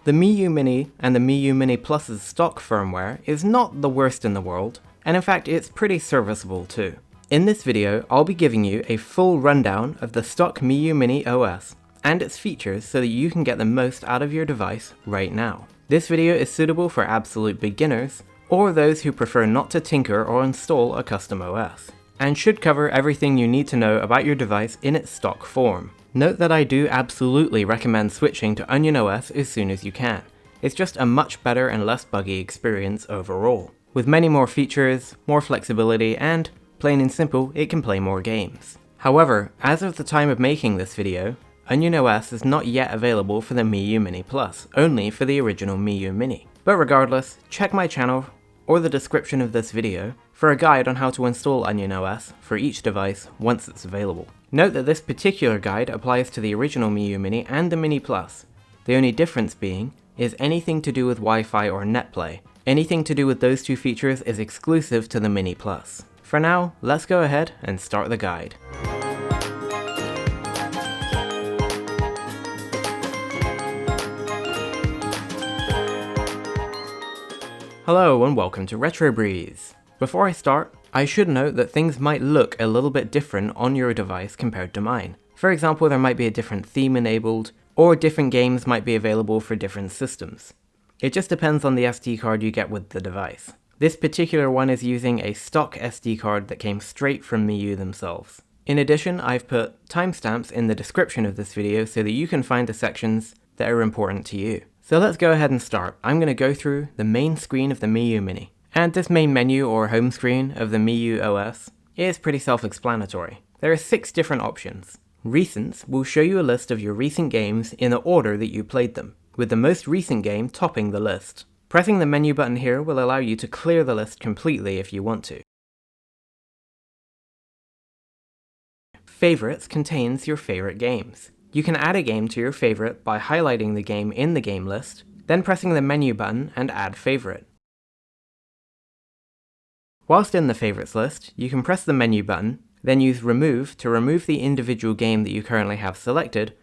The Miyoo Mini and the Miyoo Mini Plus's stock firmware is not the worst in the world, and in fact it's pretty serviceable too. In this video, I'll be giving you a full rundown of the stock Miyoo Mini OS and its features so that you can get the most out of your device right now. This video is suitable for absolute beginners, or those who prefer not to tinker or install a custom OS, and should cover everything you need to know about your device in its stock form. Note that I do absolutely recommend switching to Onion OS as soon as you can. It's just a much better and less buggy experience overall, with many more features, more flexibility, and, plain and simple, it can play more games. However, as of the time of making this video, Onion OS is not yet available for the Miyoo Mini Plus, only for the original Miyoo Mini. But regardless, check my channel or the description of this video for a guide on how to install Onion OS for each device once it's available. Note that this particular guide applies to the original Miyoo Mini and the Mini Plus. The only difference being is anything to do with Wi-Fi or Netplay. Anything to do with those two features is exclusive to the Mini Plus. For now, let's go ahead and start the guide. Hello and welcome to Retro Breeze. Before I start, I should note that things might look a little bit different on your device compared to mine. For example, there might be a different theme enabled, or different games might be available for different systems. It just depends on the SD card you get with the device. This particular one is using a stock SD card that came straight from Miyoo themselves. In addition, I've put timestamps in the description of this video so that you can find the sections that are important to you. So let's go ahead and start. I'm going to go through the main screen of the Miyoo Mini. And this main menu or home screen of the Miyoo OS is pretty self-explanatory. There are 6 different options. Recents will show you a list of your recent games in the order that you played them, with the most recent game topping the list. Pressing the menu button here will allow you to clear the list completely if you want to. Favorites contains your favorite games. You can add a game to your favorite by highlighting the game in the game list, then pressing the menu button and add favorite. Whilst in the favorites list, you can press the menu button, then use remove to remove the individual game that you currently have selected,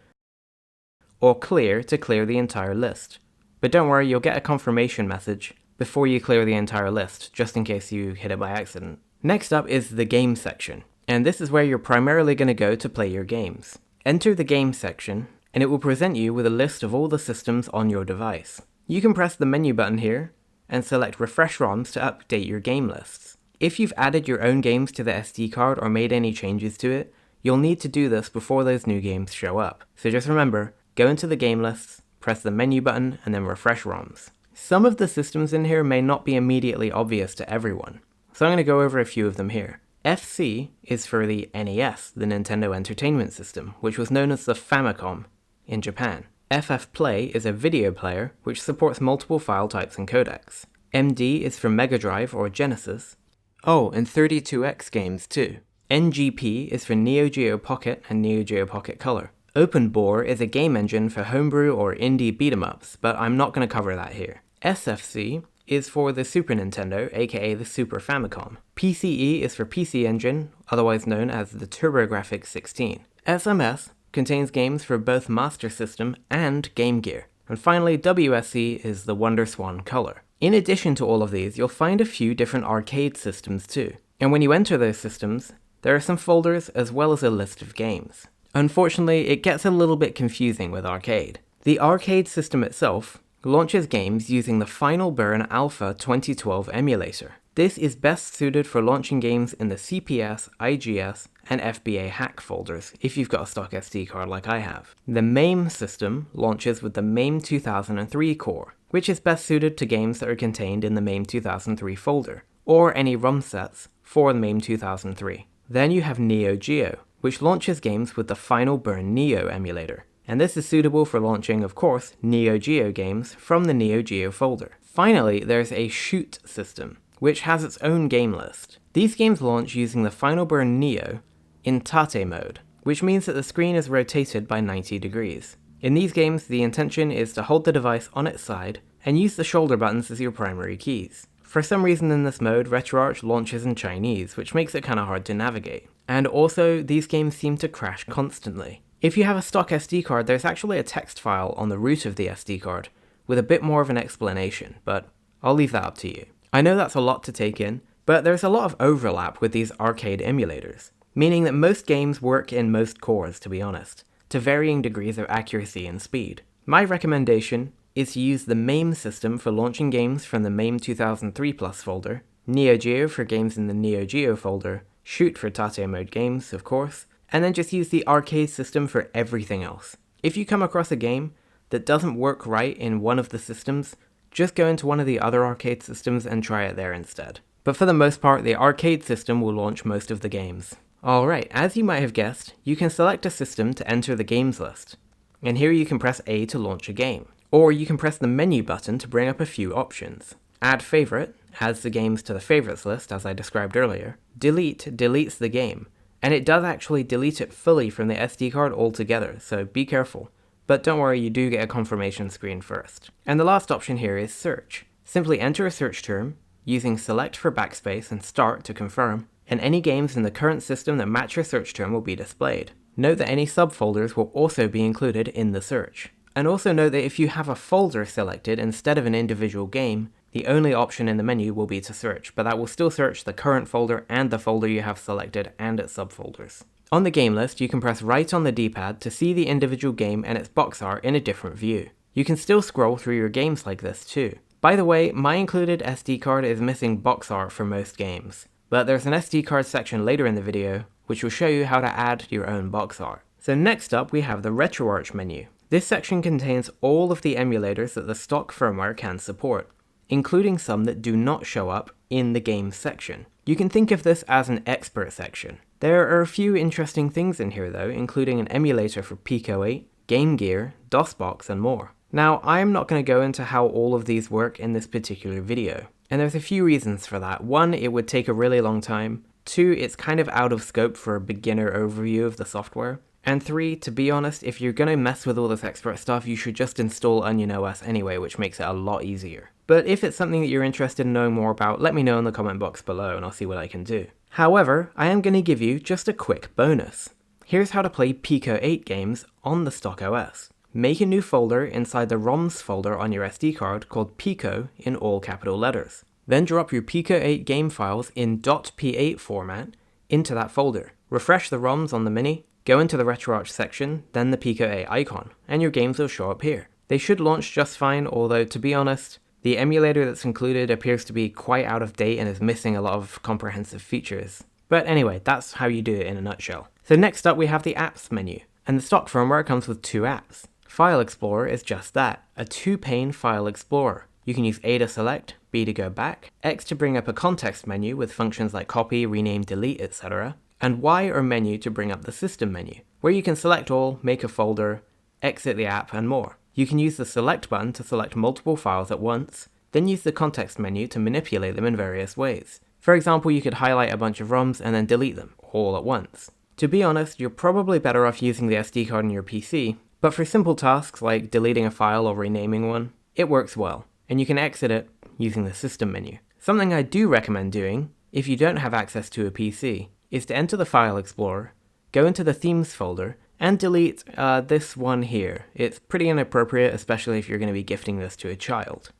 or clear to clear the entire list. But don't worry, you'll get a confirmation message before you clear the entire list, just in case you hit it by accident. Next up is the game section, and this is where you're primarily going to go to play your games. Enter the game section, and it will present you with a list of all the systems on your device. You can press the menu button here, and select Refresh ROMs to update your game lists. If you've added your own games to the SD card or made any changes to it, you'll need to do this before those new games show up. So just remember, go into the game lists, press the menu button, and then Refresh ROMs. Some of the systems in here may not be immediately obvious to everyone, so I'm going to go over a few of them here. FC is for the NES, the Nintendo Entertainment System, which was known as the Famicom in Japan. FF Play is a video player which supports multiple file types and codecs. MD is for Mega Drive or Genesis. Oh, and 32X games too. NGP is for Neo Geo Pocket and Neo Geo Pocket Color. OpenBore is a game engine for homebrew or indie beat-em-ups, but I'm not going to cover that here. SFC is for the Super Nintendo, aka the Super Famicom. PCE is for PC Engine, otherwise known as the TurboGrafx-16. SMS contains games for both Master System and Game Gear. And finally, WSC is the WonderSwan Color. In addition to all of these, you'll find a few different arcade systems too. And when you enter those systems, there are some folders as well as a list of games. Unfortunately, it gets a little bit confusing with arcade. The arcade system itself launches games using the Final Burn Alpha 2012 emulator. This is best suited for launching games in the CPS, IGS, and FBA hack folders if you've got a stock SD card like I have. The MAME system launches with the MAME 2003 core, which is best suited to games that are contained in the MAME 2003 folder, or any ROM sets for the MAME 2003. Then you have Neo Geo, which launches games with the Final Burn Neo emulator. And this is suitable for launching, of course, Neo Geo games from the Neo Geo folder. Finally, there's a Shoot system, which has its own game list. These games launch using the Final Burn Neo in Tate mode, which means that the screen is rotated by 90 degrees. In these games, the intention is to hold the device on its side and use the shoulder buttons as your primary keys. For some reason in this mode, RetroArch launches in Chinese, which makes it kinda hard to navigate. And also, these games seem to crash constantly. If you have a stock SD card, there's actually a text file on the root of the SD card, with a bit more of an explanation, but I'll leave that up to you. I know that's a lot to take in, but there's a lot of overlap with these arcade emulators, meaning that most games work in most cores, to be honest, to varying degrees of accuracy and speed. My recommendation is to use the MAME system for launching games from the MAME 2003 Plus folder, Neo Geo for games in the Neo Geo folder, Shoot for Tate mode games, of course, and then just use the arcade system for everything else. If you come across a game that doesn't work right in one of the systems, just go into one of the other arcade systems and try it there instead. But for the most part, the arcade system will launch most of the games. Alright, as you might have guessed, you can select a system to enter the games list. And here you can press A to launch a game. Or you can press the menu button to bring up a few options. Add favorite adds the games to the favorites list, as I described earlier. Delete deletes the game, and it does actually delete it fully from the SD card altogether, so be careful. But don't worry, you do get a confirmation screen first. And the last option here is search. Simply enter a search term, using select for backspace and start to confirm, and any games in the current system that match your search term will be displayed. Note that any subfolders will also be included in the search. And also note that if you have a folder selected instead of an individual game, the only option in the menu will be to search, but that will still search the current folder and the folder you have selected and its subfolders. On the game list, you can press right on the D-pad to see the individual game and its box art in a different view. You can still scroll through your games like this too. By the way, my included SD card is missing box art for most games, but there's an SD card section later in the video which will show you how to add your own box art. So next up we have the RetroArch menu. This section contains all of the emulators that the stock firmware can support, including some that do not show up in the games section. You can think of this as an expert section. There are a few interesting things in here though, including an emulator for Pico 8, Game Gear, DOSBox, and more. Now, I'm not going to go into how all of these work in this particular video, and there's a few reasons for that. One, it would take a really long time. Two, it's kind of out of scope for a beginner overview of the software. And three, to be honest, if you're going to mess with all this expert stuff, you should just install Onion OS anyway, which makes it a lot easier. But if it's something that you're interested in knowing more about, let me know in the comment box below and I'll see what I can do. However, I am going to give you just a quick bonus. Here's how to play Pico 8 games on the stock OS. Make a new folder inside the ROMs folder on your SD card called Pico in all capital letters. Then drop your Pico 8 game files in .p8 format into that folder. Refresh the ROMs on the Mini, go into the RetroArch section, then the Pico 8 icon, and your games will show up here. They should launch just fine, although to be honest, the emulator that's included appears to be quite out of date and is missing a lot of comprehensive features. But anyway, that's how you do it in a nutshell. So next up we have the apps menu, and the stock firmware comes with two apps. File Explorer is just that, a two-pane file explorer. You can use A to select, B to go back, X to bring up a context menu with functions like copy, rename, delete, etc., and Y or menu to bring up the system menu, where you can select all, make a folder, exit the app, and more. You can use the select button to select multiple files at once, then use the context menu to manipulate them in various ways. For example, you could highlight a bunch of ROMs and then delete them, all at once. To be honest, you're probably better off using the SD card on your PC, but for simple tasks like deleting a file or renaming one, it works well, and you can exit it using the system menu. Something I do recommend doing, if you don't have access to a PC, is to enter the File Explorer, go into the Themes folder, and delete this one here. It's pretty inappropriate, especially if you're going to be gifting this to a child.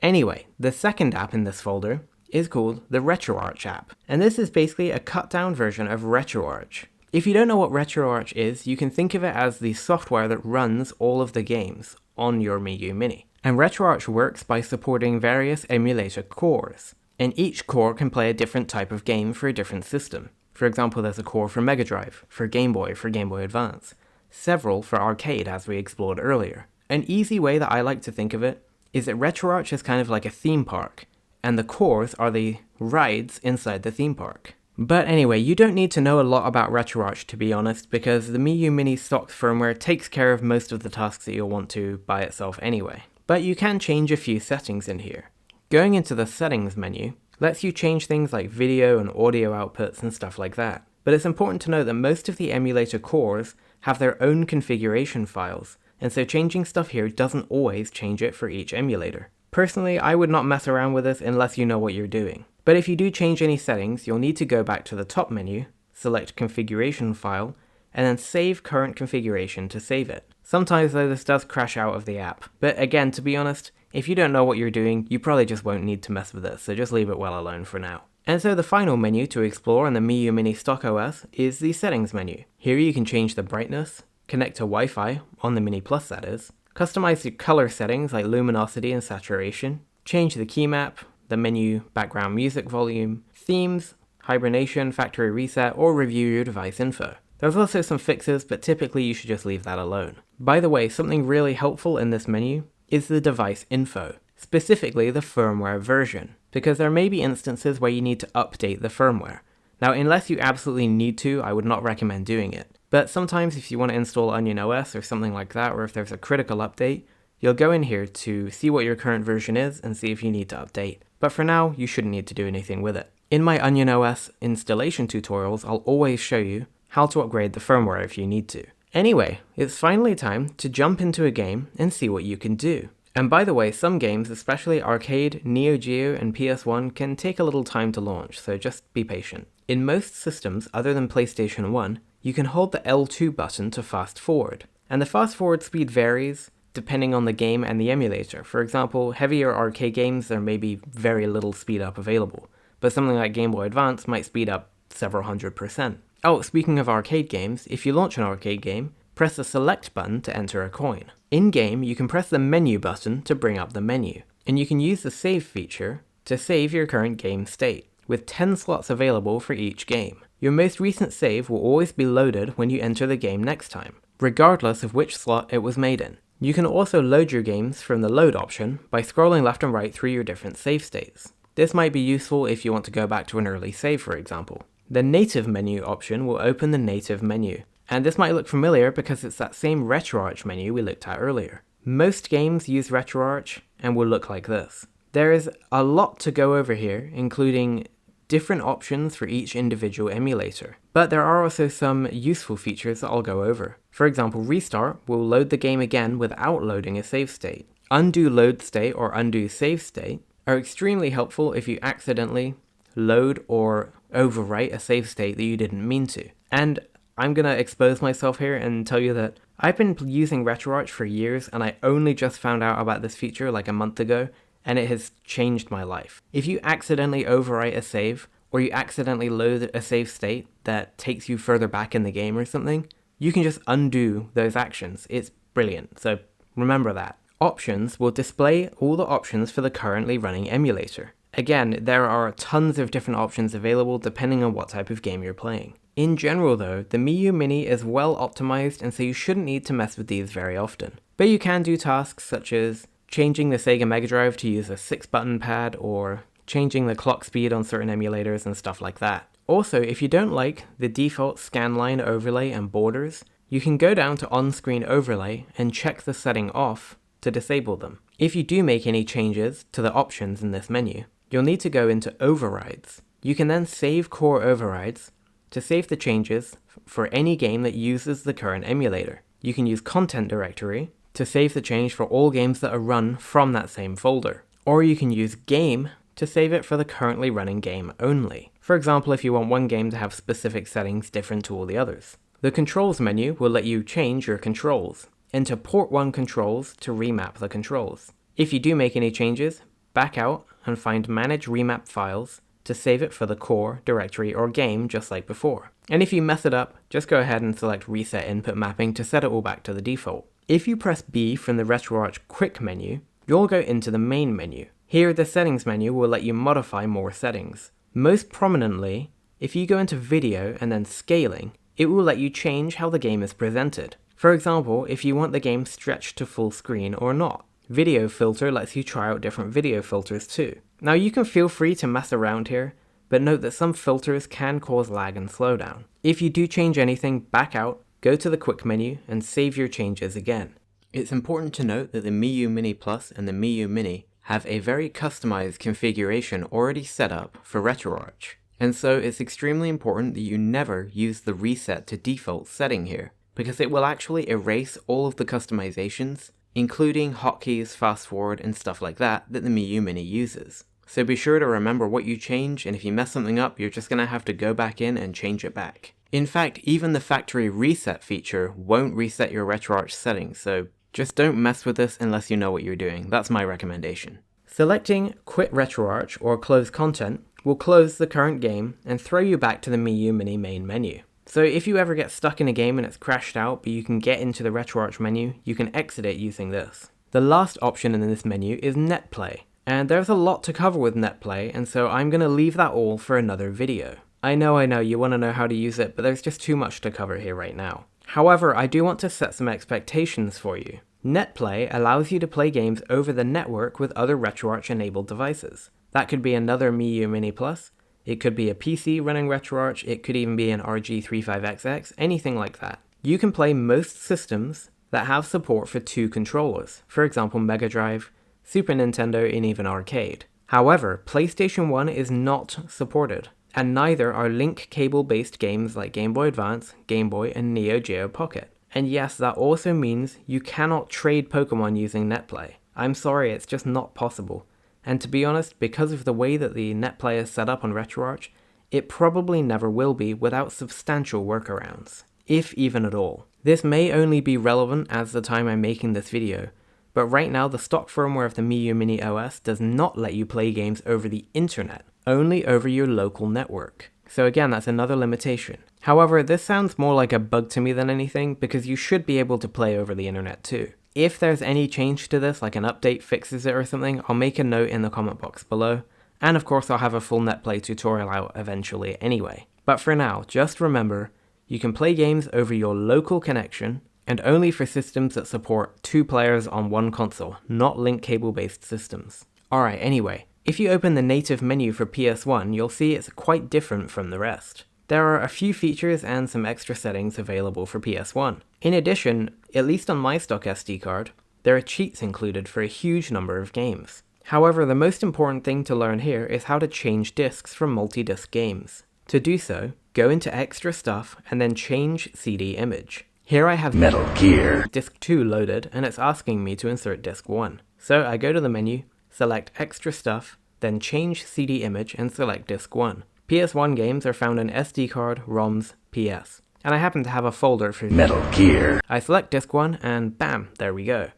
Anyway, the second app in this folder is called the RetroArch App, and this is basically a cut-down version of RetroArch. If you don't know what RetroArch is, you can think of it as the software that runs all of the games on your Miyoo Mini. And RetroArch works by supporting various emulator cores, and each core can play a different type of game for a different system. For example, there's a core for Mega Drive, for Game Boy Advance, several for arcade as we explored earlier. An easy way that I like to think of it is that RetroArch is kind of like a theme park, and the cores are the rides inside the theme park. But anyway, you don't need to know a lot about RetroArch to be honest, because the Miyoo Mini Stock Firmware takes care of most of the tasks that you'll want to by itself anyway. But you can change a few settings in here. Going into the settings menu lets you change things like video and audio outputs and stuff like that. But it's important to note that most of the emulator cores have their own configuration files, and so changing stuff here doesn't always change it for each emulator. Personally, I would not mess around with this unless you know what you're doing. But if you do change any settings, you'll need to go back to the top menu, select Configuration File, and then save current configuration to save it. Sometimes though this does crash out of the app, but again, to be honest, if you don't know what you're doing, you probably just won't need to mess with this, so just leave it well alone for now. And so the final menu to explore on the Miyoo Mini Stock OS is the settings menu. Here you can change the brightness, connect to Wi-Fi, on the Mini Plus that is, customize your color settings like luminosity and saturation, change the key map, the menu background music volume, themes, hibernation, factory reset, or review your device info. There's also some fixes, but typically you should just leave that alone. By the way, something really helpful in this menu is the device info, specifically the firmware version, because there may be instances where you need to update the firmware. Now, unless you absolutely need to, I would not recommend doing it. But sometimes if you want to install Onion OS or something like that, or if there's a critical update, you'll go in here to see what your current version is and see if you need to update. But for now, you shouldn't need to do anything with it. In my Onion OS installation tutorials, I'll always show you how to upgrade the firmware if you need to. Anyway, it's finally time to jump into a game and see what you can do. And by the way, some games, especially arcade, Neo Geo, and PS1, can take a little time to launch, so just be patient. In most systems other than PlayStation 1, you can hold the L2 button to fast forward. And the fast forward speed varies depending on the game and the emulator. For example, heavier arcade games, there may be very little speed up available, but something like Game Boy Advance might speed up several 100%. Oh, speaking of arcade games, if you launch an arcade game, press the select button to enter a coin. In-game, you can press the menu button to bring up the menu, and you can use the save feature to save your current game state, with 10 slots available for each game. Your most recent save will always be loaded when you enter the game next time, regardless of which slot it was made in. You can also load your games from the load option by scrolling left and right through your different save states. This might be useful if you want to go back to an early save, for example. The native menu option will open the native menu, and this might look familiar because it's that same RetroArch menu we looked at earlier. Most games use RetroArch and will look like this. There is a lot to go over here, including different options for each individual emulator, but there are also some useful features that I'll go over. For example, Restart will load the game again without loading a save state. Undo load state or undo save state are extremely helpful if you accidentally load or overwrite a save state that you didn't mean to. And I'm gonna expose myself here and tell you that I've been using RetroArch for years and I only just found out about this feature like a month ago, and it has changed my life. If you accidentally overwrite a save, or you accidentally load a save state that takes you further back in the game or something, you can just undo those actions. It's brilliant, so remember that. Options will display all the options for the currently running emulator. Again, there are tons of different options available depending on what type of game you're playing. In general though, the Miyoo Mini is well optimized, and so you shouldn't need to mess with these very often. But you can do tasks such as changing the Sega Mega Drive to use a 6-button pad, or changing the clock speed on certain emulators and stuff like that. Also, if you don't like the default scanline overlay and borders, you can go down to on-screen overlay and check the setting off to disable them. If you do make any changes to the options in this menu, you'll need to go into overrides. You can then save core overrides to save the changes for any game that uses the current emulator. You can use content directory to save the change for all games that are run from that same folder. Or you can use game to save it for the currently running game only. For example, if you want one game to have specific settings different to all the others. The controls menu will let you change your controls. Enter port 1 controls to remap the controls. If you do make any changes, back out and find manage remap files to save it for the core, directory, or game just like before. And if you mess it up, just go ahead and select reset input mapping to set it all back to the default. If you press B from the RetroArch quick menu, you'll go into the main menu. Here, the settings menu will let you modify more settings. Most prominently, if you go into video and then scaling, it will let you change how the game is presented. For example, if you want the game stretched to full screen or not. Video filter lets you try out different video filters too. Now you can feel free to mess around here, but note that some filters can cause lag and slowdown. If you do change anything, back out, go to the quick menu, and save your changes again. It's important to note that the Miyoo Mini Plus and the Miyoo Mini have a very customized configuration already set up for RetroArch, and so it's extremely important that you never use the reset to default setting here, because it will actually erase all of the customizations, including hotkeys, fast forward, and stuff like that the Miyoo Mini uses. so be sure to remember what you change, and if you mess something up, you're just going to have to go back in and change it back. In fact, even the factory reset feature won't reset your RetroArch settings, so just don't mess with this unless you know what you're doing. That's my recommendation. Selecting Quit RetroArch or Close Content will close the current game and throw you back to the Miyoo Mini main menu. So if you ever get stuck in a game and it's crashed out, but you can get into the RetroArch menu, you can exit it using this. The last option in this menu is Netplay, and there's a lot to cover with Netplay, and so I'm going to leave that all for another video. I know, you want to know how to use it, but there's just too much to cover here right now. However, I do want to set some expectations for you. Netplay allows you to play games over the network with other RetroArch enabled devices. That could be another Miyoo Mini Plus, it could be a PC running RetroArch, it could even be an RG35XX, anything like that. You can play most systems that have support for 2 controllers, for example Mega Drive, Super Nintendo, and even arcade. However, PlayStation 1 is not supported, and neither are link cable-based games like Game Boy Advance, Game Boy, and Neo Geo Pocket. And yes, that also means you cannot trade Pokemon using Netplay. I'm sorry, it's just not possible. And to be honest, because of the way that the Netplay is set up on RetroArch, it probably never will be without substantial workarounds, if even at all. This may only be relevant as the time I'm making this video, but right now the stock firmware of the Miyoo Mini OS does not let you play games over the internet, only over your local network. So again, that's another limitation. However, this sounds more like a bug to me than anything, because you should be able to play over the internet too. If there's any change to this, like an update fixes it or something, I'll make a note in the comment box below, and of course I'll have a full Netplay tutorial out eventually anyway. But for now, just remember, you can play games over your local connection, and only for systems that support 2 players on 1 console, not link cable based systems. Alright, anyway, if you open the native menu for PS1, you'll see it's quite different from the rest. There are a few features and some extra settings available for PS1. In addition, at least on my stock SD card, there are cheats included for a huge number of games. However, the most important thing to learn here is how to change discs from multi-disc games. To do so, go into Extra Stuff and then Change CD Image. Here I have Metal Gear Disc 2 loaded, and it's asking me to insert Disc 1. So I go to the menu, select Extra Stuff, then Change CD Image and select Disc 1. PS1 games are found in SD card, ROMs, PS. And I happen to have a folder for Metal Gear. I select Disc 1 and bam, there we go.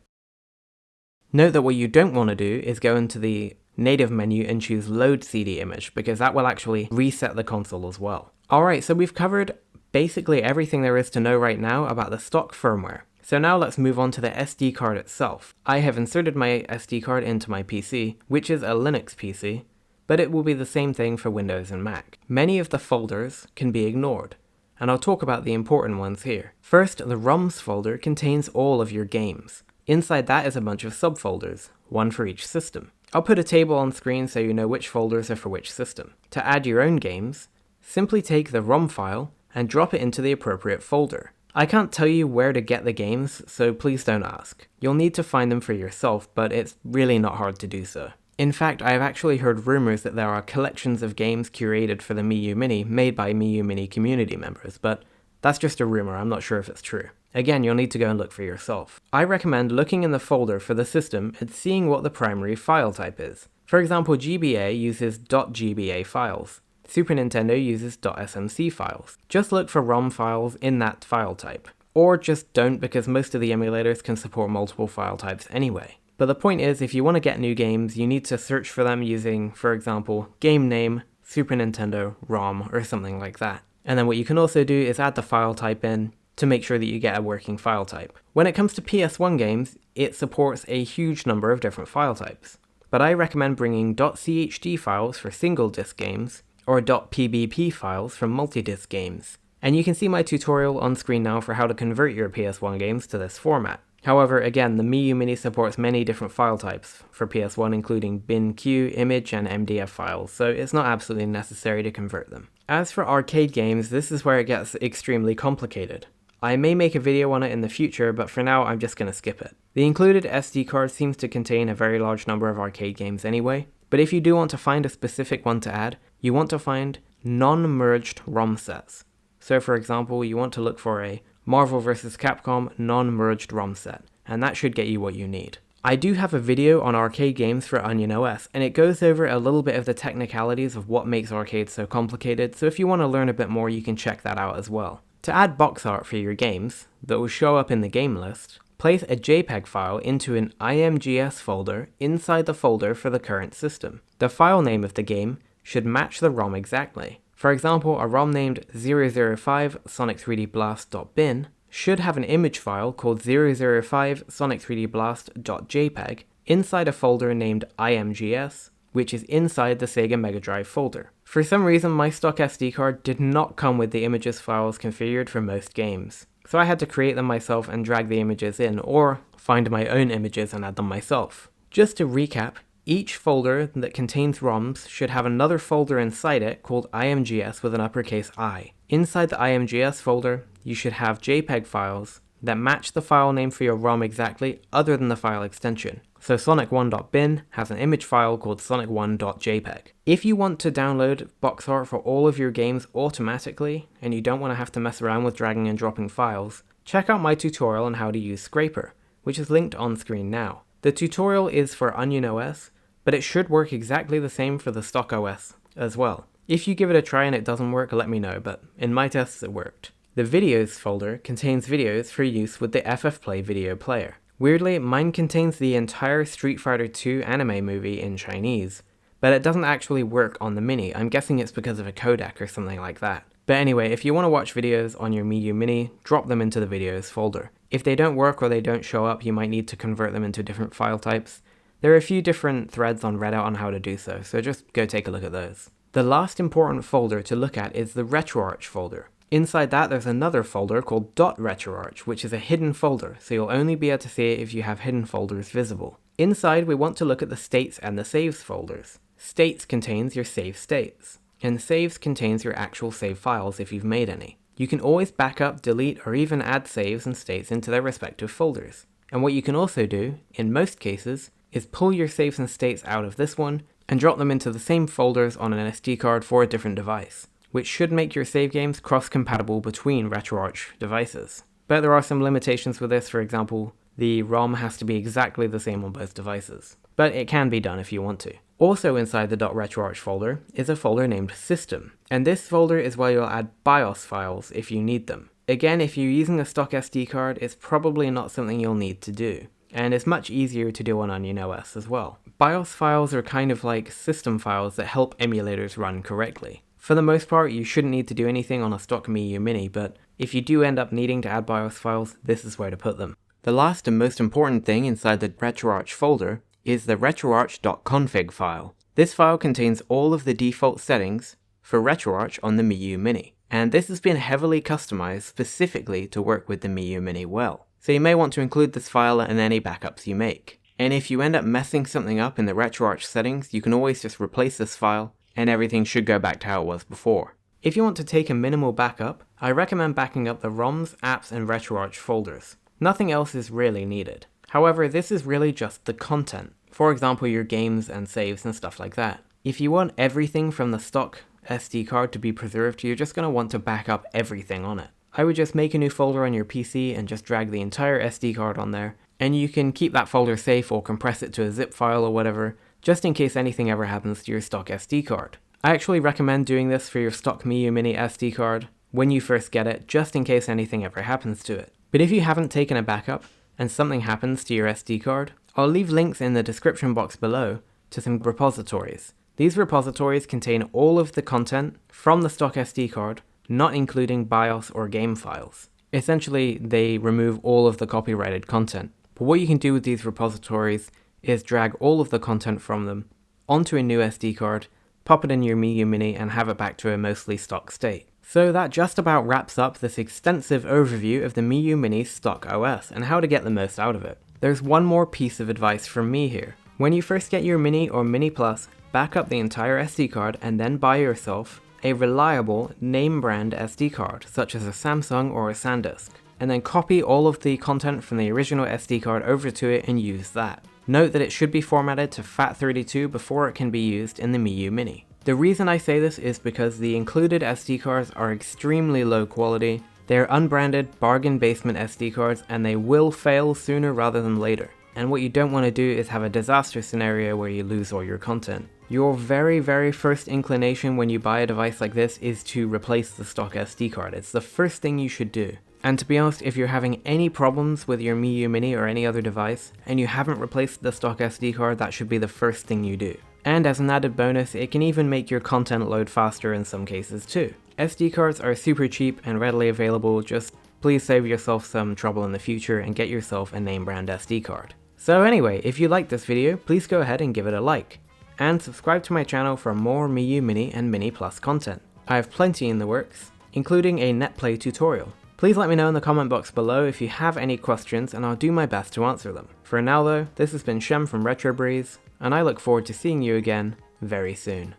Note that what you don't want to do is go into the native menu and choose Load CD Image, because that will actually reset the console as well. Alright, so we've covered basically everything there is to know right now about the stock firmware. So now let's move on to the SD card itself. I have inserted my SD card into my PC, which is a Linux PC, but it will be the same thing for Windows and Mac. Many of the folders can be ignored, and I'll talk about the important ones here. First, the ROMs folder contains all of your games. Inside that is a bunch of subfolders, one for each system. I'll put a table on screen so you know which folders are for which system. To add your own games, simply take the ROM file and drop it into the appropriate folder. I can't tell you where to get the games, so please don't ask. You'll need to find them for yourself, but it's really not hard to do so. In fact, I have actually heard rumors that there are collections of games curated for the Miyoo Mini made by Miyoo Mini community members, but that's just a rumor, I'm not sure if it's true. Again, you'll need to go and look for yourself. I recommend looking in the folder for the system and seeing what the primary file type is. For example, GBA uses .gba files. Super Nintendo uses .smc files. Just look for ROM files in that file type. Or just don't, because most of the emulators can support multiple file types anyway. But the point is, if you want to get new games, you need to search for them using, for example, game name, Super Nintendo, ROM, or something like that. And then what you can also do is add the file type in to make sure that you get a working file type. When it comes to PS1 games, it supports a huge number of different file types. But I recommend bringing .chd files for single disc games, or .pbp files for multi-disc games. And you can see my tutorial on screen now for how to convert your PS1 games to this format. However, again, the Miyoo Mini supports many different file types for PS1, including bin.q, image, and MDF files, so it's not absolutely necessary to convert them. As for arcade games, this is where it gets extremely complicated. I may make a video on it in the future, but for now I'm just going to skip it. The included SD card seems to contain a very large number of arcade games anyway, but if you do want to find a specific one to add, you want to find non-merged ROM sets. So for example, you want to look for a Marvel vs. Capcom non-merged ROM set, and that should get you what you need. I do have a video on arcade games for Onion OS, and it goes over a little bit of the technicalities of what makes arcades so complicated, so if you want to learn a bit more you can check that out as well. To add Boxart for your games, that will show up in the game list, place a JPEG file into an imgs folder inside the folder for the current system. The file name of the game should match the ROM exactly. For example, a ROM named 005 Sonic3dblast.bin should have an image file called 005 Sonic3dblast.jpg inside a folder named imgs, which is inside the Sega Mega Drive folder. For some reason, my stock SD card did not come with the images files configured for most games, so I had to create them myself and drag the images in, or find my own images and add them myself. Just to recap, each folder that contains ROMs should have another folder inside it called imgs with an uppercase I. Inside the imgs folder, you should have JPEG files that match the file name for your ROM exactly other than the file extension. So sonic1.bin has an image file called sonic1.jpg. If you want to download Boxart for all of your games automatically, and you don't want to have to mess around with dragging and dropping files, check out my tutorial on how to use Scraper, which is linked on screen now. The tutorial is for Onion OS, but it should work exactly the same for the stock OS as well. If you give it a try and it doesn't work, let me know, but in my tests it worked. The videos folder contains videos for use with the FFplay video player. Weirdly, mine contains the entire Street Fighter 2 anime movie in Chinese, but it doesn't actually work on the Mini. I'm guessing it's because of a codec or something like that. But anyway, if you want to watch videos on your Miyoo Mini, drop them into the videos folder. If they don't work or they don't show up, you might need to convert them into different file types. There are a few different threads on Reddit on how to do so just go take a look at those. The last important folder to look at is the RetroArch folder. Inside that, there's another folder called .retroarch, which is a hidden folder, so you'll only be able to see it if you have hidden folders visible. Inside, we want to look at the states and the saves folders. States contains your save states, and saves contains your actual save files if you've made any. You can always back up, delete, or even add saves and states into their respective folders. And what you can also do, in most cases, is pull your saves and states out of this one and drop them into the same folders on an SD card for a different device, which should make your save games cross-compatible between RetroArch devices. But there are some limitations with this. For example, the ROM has to be exactly the same on both devices. But it can be done if you want to. Also inside the .retroarch folder is a folder named System, and this folder is where you'll add BIOS files if you need them. Again, if you're using a stock SD card, it's probably not something you'll need to do, and it's much easier to do on Onion OS as well. BIOS files are kind of like system files that help emulators run correctly. For the most part, you shouldn't need to do anything on a stock Miyoo Mini, but if you do end up needing to add BIOS files, this is where to put them. The last and most important thing inside the RetroArch folder is the retroarch.config file. This file contains all of the default settings for RetroArch on the Miyoo Mini, and this has been heavily customized specifically to work with the Miyoo Mini well. So you may want to include this file in any backups you make. And if you end up messing something up in the RetroArch settings, you can always just replace this file and everything should go back to how it was before. If you want to take a minimal backup, I recommend backing up the ROMs, apps, and RetroArch folders. Nothing else is really needed. However, this is really just the content. For example, your games and saves and stuff like that. If you want everything from the stock SD card to be preserved, you're just going to want to back up everything on it. I would just make a new folder on your PC and just drag the entire SD card on there, and you can keep that folder safe or compress it to a zip file or whatever, just in case anything ever happens to your stock SD card. I actually recommend doing this for your stock Miyoo Mini SD card when you first get it, just in case anything ever happens to it. But if you haven't taken a backup and something happens to your SD card, I'll leave links in the description box below to some repositories. These repositories contain all of the content from the stock SD card, not including BIOS or game files. Essentially, they remove all of the copyrighted content. But what you can do with these repositories is drag all of the content from them onto a new SD card, pop it in your Miyoo Mini, and have it back to a mostly stock state. So that just about wraps up this extensive overview of the Miyoo Mini stock OS and how to get the most out of it. There's one more piece of advice from me here. When you first get your Mini or Mini Plus, back up the entire SD card and then buy yourself a reliable name brand SD card, such as a Samsung or a SanDisk, and then copy all of the content from the original SD card over to it and use that. Note that it should be formatted to FAT32 before it can be used in the Miyoo Mini. The reason I say this is because the included SD cards are extremely low quality, they are unbranded bargain basement SD cards, and they will fail sooner rather than later. And what you don't want to do is have a disaster scenario where you lose all your content. Your very first inclination when you buy a device like this is to replace the stock SD card. It's the first thing you should do. And to be honest, if you're having any problems with your Miyoo Mini or any other device, and you haven't replaced the stock SD card, that should be the first thing you do. And as an added bonus, it can even make your content load faster in some cases too. SD cards are super cheap and readily available, just please save yourself some trouble in the future and get yourself a name brand SD card. So anyway, if you liked this video, please go ahead and give it a like. And subscribe to my channel for more Miyoo Mini and Mini Plus content. I have plenty in the works, including a Netplay tutorial. Please let me know in the comment box below if you have any questions and I'll do my best to answer them. For now though, this has been Shem from RetroBreeze, and I look forward to seeing you again very soon.